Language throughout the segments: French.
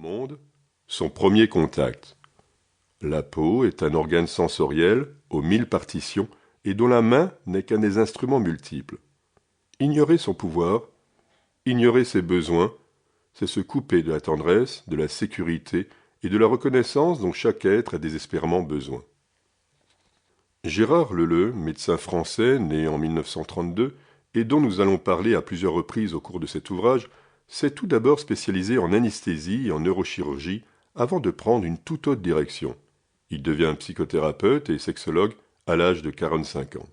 monde, son premier contact. La peau est un organe sensoriel aux 1000 partitions et dont la main n'est qu'un des instruments multiples. Ignorer son pouvoir, ignorer ses besoins, c'est se couper de la tendresse, de la sécurité et de la reconnaissance dont chaque être a désespérément besoin. Gérard Leleu, médecin français né en 1932 et dont nous allons parler à plusieurs reprises au cours de cet ouvrage, s'est tout d'abord spécialisé en anesthésie et en neurochirurgie avant de prendre une toute autre direction. Il devient psychothérapeute et sexologue à l'âge de 45 ans.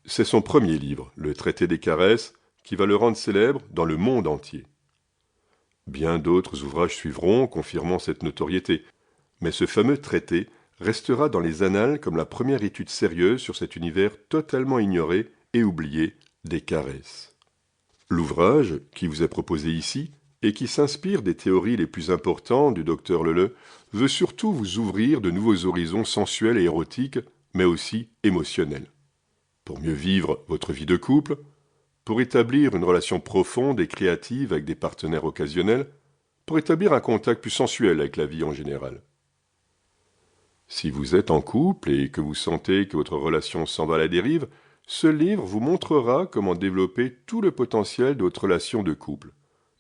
C'est son premier livre, Le traité des caresses, qui va le rendre célèbre dans le monde entier. Bien d'autres ouvrages suivront, confirmant cette notoriété, mais ce fameux traité restera dans les annales comme la première étude sérieuse sur cet univers totalement ignoré et oublié des caresses. L'ouvrage, qui vous est proposé ici, et qui s'inspire des théories les plus importantes du docteur Leleu, veut surtout vous ouvrir de nouveaux horizons sensuels et érotiques, mais aussi émotionnels. Pour mieux vivre votre vie de couple, pour établir une relation profonde et créative avec des partenaires occasionnels, pour établir un contact plus sensuel avec la vie en général. Si vous êtes en couple et que vous sentez que votre relation s'en va à la dérive, ce livre vous montrera comment développer tout le potentiel de votre relation de couple,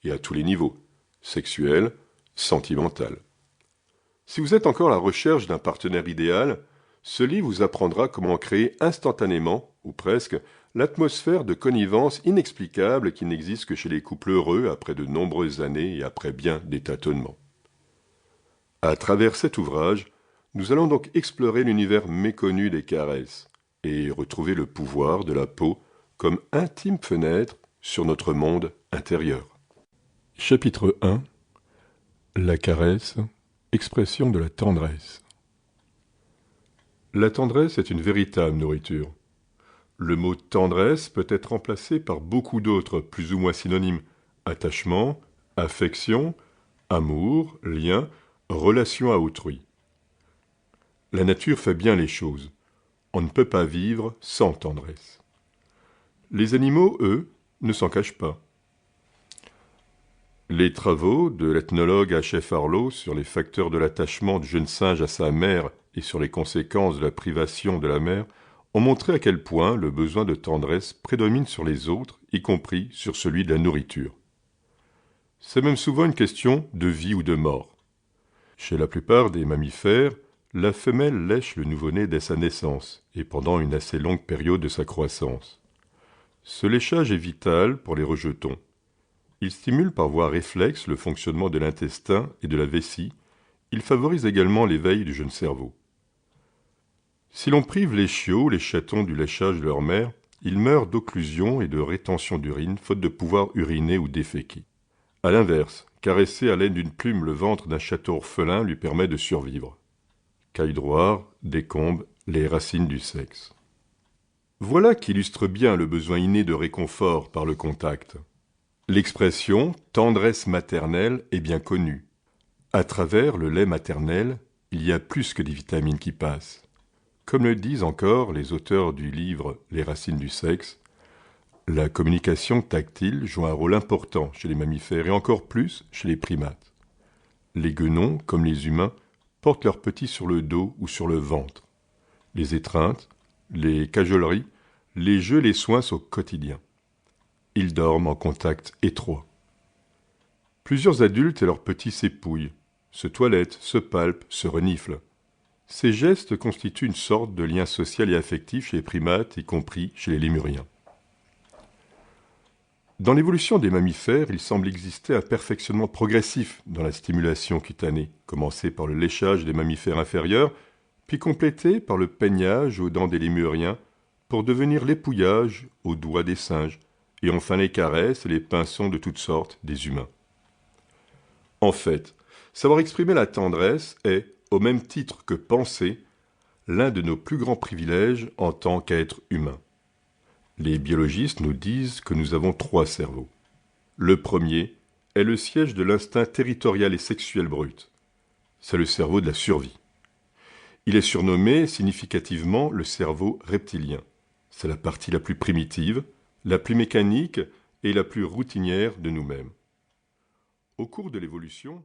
et à tous les niveaux, sexuel, sentimental. Si vous êtes encore à la recherche d'un partenaire idéal, ce livre vous apprendra comment créer instantanément, ou presque, l'atmosphère de connivence inexplicable qui n'existe que chez les couples heureux après de nombreuses années et après bien des tâtonnements. À travers cet ouvrage, nous allons donc explorer l'univers méconnu des caresses et retrouver le pouvoir de la peau comme intime fenêtre sur notre monde intérieur. Chapitre 1. La caresse, expression de la tendresse. La tendresse est une véritable nourriture. Le mot tendresse peut être remplacé par beaucoup d'autres plus ou moins synonymes: attachement, affection, amour, lien, relation à autrui. La nature fait bien les choses. On ne peut pas vivre sans tendresse. Les animaux, eux, ne s'en cachent pas. Les travaux de l'ethnologue H.F. Harlow sur les facteurs de l'attachement du jeune singe à sa mère et sur les conséquences de la privation de la mère ont montré à quel point le besoin de tendresse prédomine sur les autres, y compris sur celui de la nourriture. C'est même souvent une question de vie ou de mort. Chez la plupart des mammifères, la femelle lèche le nouveau-né dès sa naissance et pendant une assez longue période de sa croissance. Ce léchage est vital pour les rejetons. Il stimule par voie réflexe le fonctionnement de l'intestin et de la vessie. Il favorise également l'éveil du jeune cerveau. Si l'on prive les chiots, les chatons du léchage de leur mère, ils meurent d'occlusion et de rétention d'urine, faute de pouvoir uriner ou déféquer. A l'inverse, caresser à l'aide d'une plume le ventre d'un chaton orphelin lui permet de survivre. Caille-droire décombe les racines du sexe. Voilà qui illustre bien le besoin inné de réconfort par le contact. L'expression « tendresse maternelle » est bien connue. À travers le lait maternel, il y a plus que des vitamines qui passent. Comme le disent encore les auteurs du livre « Les racines du sexe », la communication tactile joue un rôle important chez les mammifères et encore plus chez les primates. Les guenons, comme les humains, portent leurs petits sur le dos ou sur le ventre. Les étreintes, les cajoleries, les jeux, les soins sont quotidiens. Ils dorment en contact étroit. Plusieurs adultes et leurs petits s'épouillent, se toilettent, se palpent, se reniflent. Ces gestes constituent une sorte de lien social et affectif chez les primates, y compris chez les lémuriens. Dans l'évolution des mammifères, il semble exister un perfectionnement progressif dans la stimulation cutanée, commencé par le léchage des mammifères inférieurs, puis complété par le peignage aux dents des lémuriens, pour devenir l'épouillage aux doigts des singes, et enfin les caresses et les pinçons de toutes sortes des humains. En fait, savoir exprimer la tendresse est, au même titre que penser, l'un de nos plus grands privilèges en tant qu'être humain. Les biologistes nous disent que nous avons 3 cerveaux. Le premier est le siège de l'instinct territorial et sexuel brut. C'est le cerveau de la survie. Il est surnommé significativement le cerveau reptilien. C'est la partie la plus primitive, la plus mécanique et la plus routinière de nous-mêmes. Au cours de l'évolution,